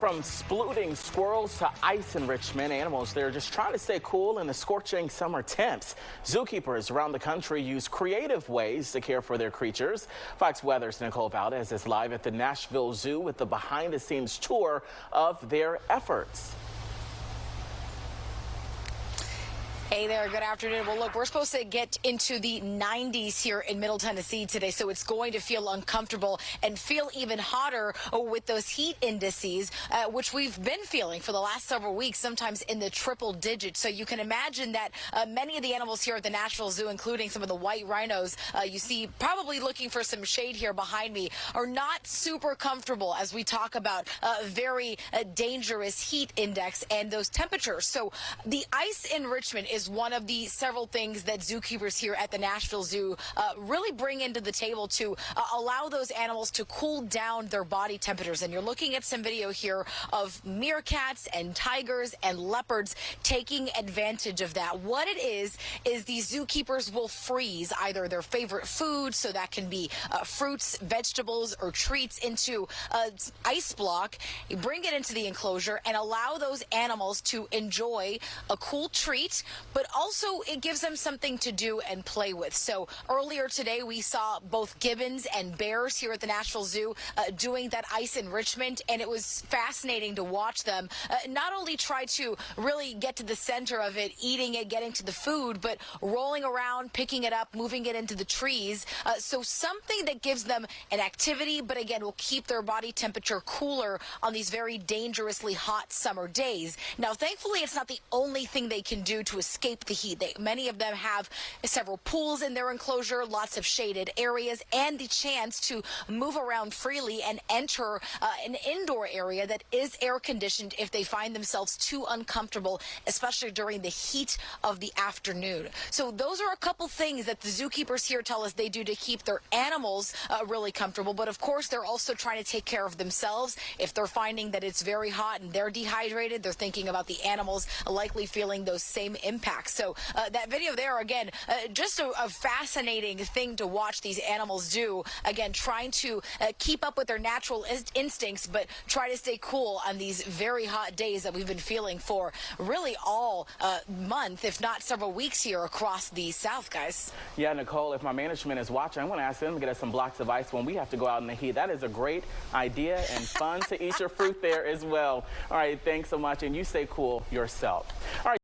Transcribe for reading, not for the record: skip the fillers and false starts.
From splooting squirrels to ice enrichment, animals, they're just trying to stay cool in the scorching summer temps. Zookeepers around the country use creative ways to care for their creatures. Fox Weather's Nicole Valdez is live at the Nashville Zoo with the behind-the-scenes tour of their efforts. Hey there, good afternoon. Well, look, we're supposed to get into the 90s here in Middle Tennessee today, so it's going to feel uncomfortable and feel even hotter with those heat indices, which we've been feeling for the last several weeks, sometimes in the triple digits. So you can imagine that many of the animals here at the Nashville Zoo, including some of the white rhinos you see probably looking for some shade here behind me, are not super comfortable as we talk about very dangerous heat index and those temperatures. So the ice enrichment is one of the several things that zookeepers here at the Nashville Zoo really bring into the table to allow those animals to cool down their body temperatures. And you're looking at some video here of meerkats and tigers and leopards taking advantage of that. What it is these zookeepers will freeze either their favorite food, so that can be fruits, vegetables, or treats, into an ice block, bring it into the enclosure, and allow those animals to enjoy a cool treat, but also it gives them something to do and play with. So earlier today, we saw both gibbons and bears here at the Nashville Zoo doing that ice enrichment, and it was fascinating to watch them not only try to really get to the center of it, eating it, getting to the food, but rolling around, picking it up, moving it into the trees. So something that gives them an activity, but again, will keep their body temperature cooler on these very dangerously hot summer days. Now, thankfully, it's not the only thing they can do to escape the heat. Many of them have several pools in their enclosure, lots of shaded areas, and the chance to move around freely and enter an indoor area that is air conditioned if they find themselves too uncomfortable, especially during the heat of the afternoon. So those are a couple things that the zookeepers here tell us they do to keep their animals really comfortable. But of course, they're also trying to take care of themselves. If they're finding that it's very hot and they're dehydrated, they're thinking about the animals likely feeling those same impacts. So that video there, again, just a fascinating thing to watch these animals do. Again, trying to keep up with their natural instincts, but try to stay cool on these very hot days that we've been feeling for really all month, if not several weeks here across the South, guys. Yeah, Nicole, if my management is watching, I want to ask them to get us some blocks of ice when we have to go out in the heat. That is a great idea and fun to eat your fruit there as well. All right, thanks so much, and you stay cool yourself. All right.